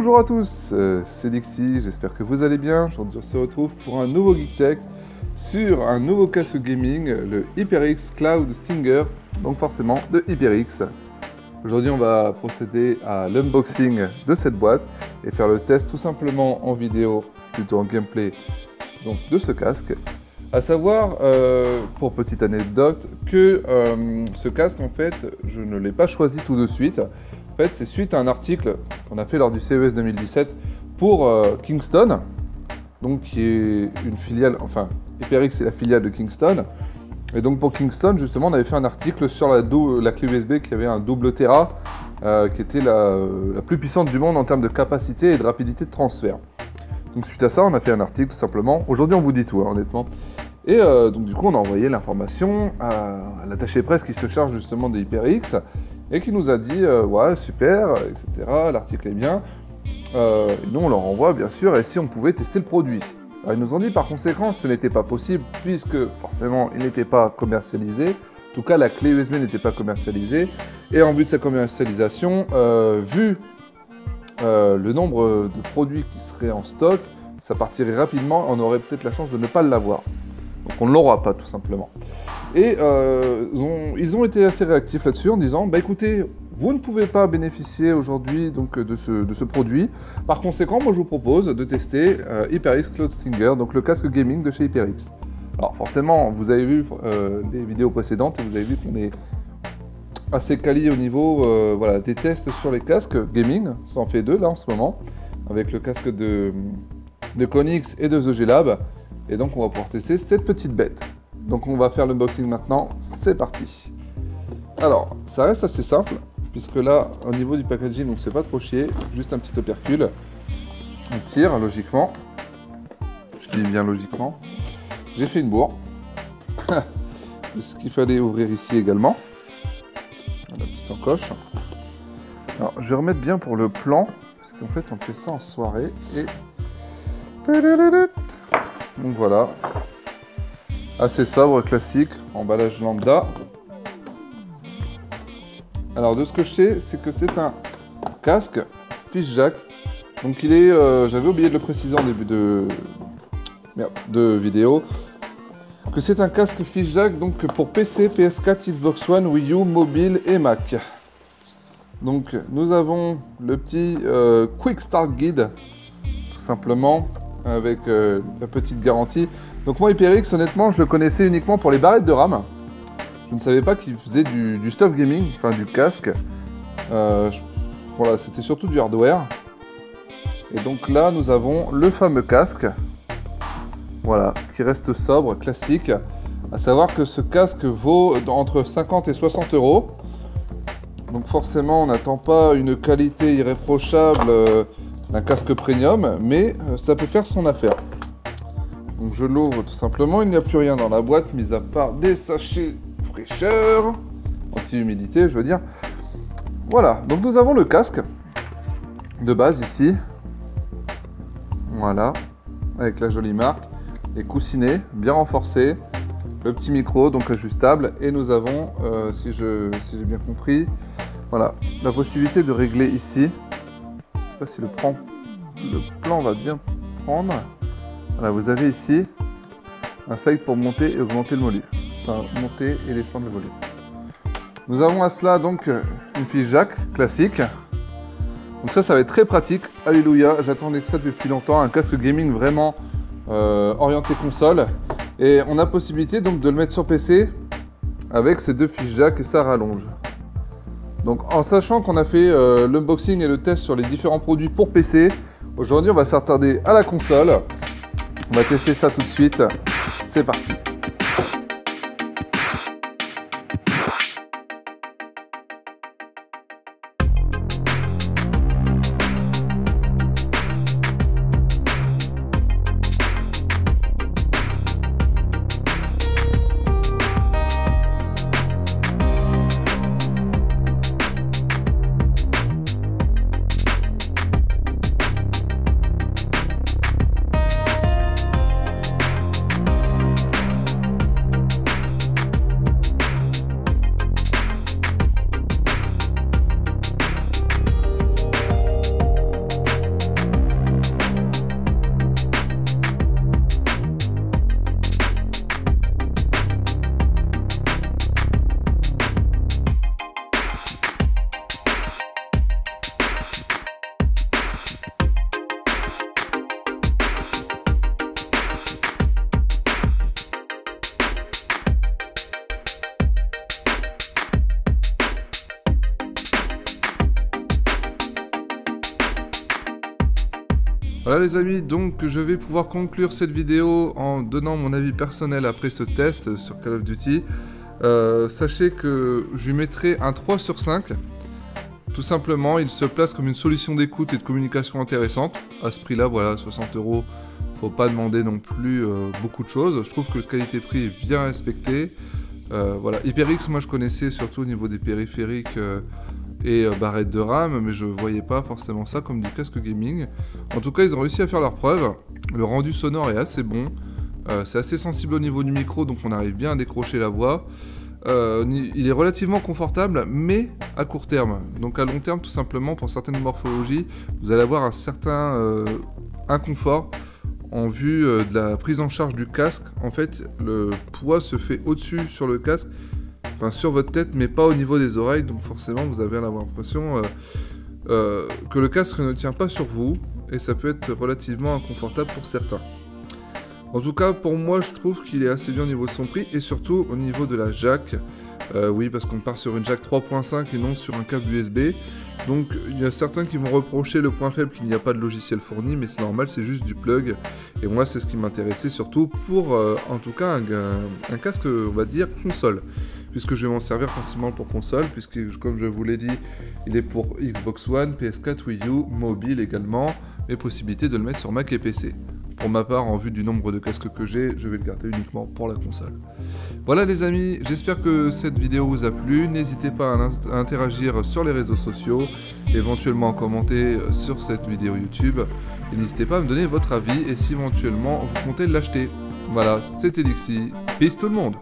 Bonjour à tous, c'est Dixie, j'espère que vous allez bien. Aujourd'hui on se retrouve pour un nouveau Geek Tech sur un nouveau casque gaming, le HyperX Cloud Stinger, donc forcément de HyperX. Aujourd'hui on va procéder à l'unboxing de cette boîte et faire le test tout simplement en vidéo, plutôt en gameplay donc, de ce casque. A savoir, pour petite anecdote, que ce casque en fait je ne l'ai pas choisi tout de suite. En fait, c'est suite à un article qu'on a fait lors du CES 2017 pour Kingston, donc qui est une filiale, enfin HyperX c'est la filiale de Kingston. Et donc pour Kingston, justement, on avait fait un article sur la clé USB qui avait un double Tera, qui était la plus puissante du monde en termes de capacité et de rapidité de transfert. Donc suite à ça, on a fait un article tout simplement. Aujourd'hui, on vous dit tout, hein, honnêtement. Et donc du coup, on a envoyé l'information à l'attaché presse qui se charge justement des HyperX et qui nous a dit ouais, super, etc. L'article est bien. Et nous, on leur envoie bien sûr, et si on pouvait tester le produit. Alors, ils nous ont dit par conséquent, ce n'était pas possible puisque forcément, il n'était pas commercialisé. En tout cas, la clé USB n'était pas commercialisée. Et en vue de sa commercialisation, vu le nombre de produits qui seraient en stock, ça partirait rapidement, on aurait peut-être la chance de ne pas l'avoir. Donc on ne l'aura pas tout simplement. Et ils ont été assez réactifs là-dessus en disant bah écoutez, vous ne pouvez pas bénéficier aujourd'hui donc de ce produit. Par conséquent, moi je vous propose de tester HyperX Cloud Stinger, donc le casque gaming de chez HyperX. Alors forcément, vous avez vu les vidéos précédentes et vous avez vu qu'on est assez quali au niveau voilà, des tests sur les casques gaming. Ça en fait deux là en ce moment, avec le casque de Konix et de The G-Lab. Et donc on va pouvoir tester cette petite bête. Donc on va faire l'unboxing maintenant, c'est parti. Alors, ça reste assez simple, puisque là, au niveau du packaging, on ne se fait pas trop chier, juste un petit opercule. On tire, logiquement. Je dis bien logiquement. J'ai fait une bourre. Ce qu'il fallait ouvrir ici également. La petite encoche. Alors, je vais remettre bien pour le plan, parce qu'en fait, on fait ça en soirée, et... Donc voilà, assez sobre, classique, emballage lambda. Alors de ce que je sais, c'est que c'est un casque fiche jack. Donc il est, j'avais oublié de le préciser en début de vidéo, que c'est un casque fiche jack donc pour PC, PS4, Xbox One, Wii U, mobile et Mac. Donc nous avons le petit Quick Start Guide, tout simplement, avec la petite garantie. Donc moi HyperX, honnêtement, je le connaissais uniquement pour les barrettes de RAM. Je ne savais pas qu'il faisait du stuff gaming, enfin du casque. Voilà, c'était surtout du hardware. Et donc là, nous avons le fameux casque. Voilà, qui reste sobre, classique. À savoir que ce casque vaut entre 50 et 60 €. Donc forcément, on n'attend pas une qualité irréprochable d'un casque premium, mais ça peut faire son affaire. Donc je l'ouvre tout simplement, il n'y a plus rien dans la boîte, mis à part des sachets fraîcheur, anti-humidité je veux dire. Voilà, donc nous avons le casque de base ici. Voilà, avec la jolie marque, les coussinets bien renforcés, le petit micro donc ajustable, et nous avons, si j'ai bien compris, voilà, la possibilité de régler ici. Je sais pas si le plan va bien prendre. Voilà, vous avez ici un slide pour monter et augmenter le volume. Enfin, monter et descendre le volume. Nous avons à cela donc une fiche jack classique. Donc ça va être très pratique. Alléluia, j'attendais que ça depuis longtemps. Un casque gaming vraiment orienté console. Et on a possibilité donc de le mettre sur PC avec ces deux fiches jack et ça rallonge. Donc en sachant qu'on a fait l'unboxing et le test sur les différents produits pour PC, aujourd'hui on va s'attarder à la console. On va tester ça tout de suite. C'est parti. Voilà les amis, donc je vais pouvoir conclure cette vidéo en donnant mon avis personnel après ce test sur Call of Duty. Sachez que je lui mettrai un 3 sur 5. Tout simplement, il se place comme une solution d'écoute et de communication intéressante. À ce prix-là, voilà, 60 €, faut pas demander non plus beaucoup de choses. Je trouve que le qualité-prix est bien respecté. Voilà, HyperX, moi je connaissais surtout au niveau des périphériques et barrettes de RAM, mais je voyais pas forcément ça comme du casque gaming. En tout cas, ils ont réussi à faire leurs preuves. Le rendu sonore est assez bon. C'est assez sensible au niveau du micro, donc on arrive bien à décrocher la voix. Il est relativement confortable, mais à court terme. Donc à long terme, tout simplement, pour certaines morphologies, vous allez avoir un certain inconfort en vue de la prise en charge du casque. En fait, le poids se fait au-dessus sur le casque, enfin sur votre tête, mais pas au niveau des oreilles. Donc forcément, vous avez l'impression que le casque ne tient pas sur vous, et ça peut être relativement inconfortable pour certains. En tout cas, pour moi, je trouve qu'il est assez bien au niveau de son prix, et surtout au niveau de la jack. Oui, parce qu'on part sur une jack 3.5 et non sur un câble USB. Donc, il y a certains qui vont reprocher le point faible qu'il n'y a pas de logiciel fourni, mais c'est normal, c'est juste du plug. Et moi, c'est ce qui m'intéressait surtout pour, en tout cas, un casque, on va dire, console. Puisque je vais m'en servir principalement pour console, puisque, comme je vous l'ai dit, il est pour Xbox One, PS4, Wii U, mobile également, et possibilité de le mettre sur Mac et PC. Pour ma part, en vue du nombre de casques que j'ai, je vais le garder uniquement pour la console. Voilà les amis, j'espère que cette vidéo vous a plu. N'hésitez pas à interagir sur les réseaux sociaux, éventuellement à commenter sur cette vidéo YouTube. Et n'hésitez pas à me donner votre avis et si éventuellement vous comptez l'acheter. Voilà, c'était Dixie. Peace tout le monde!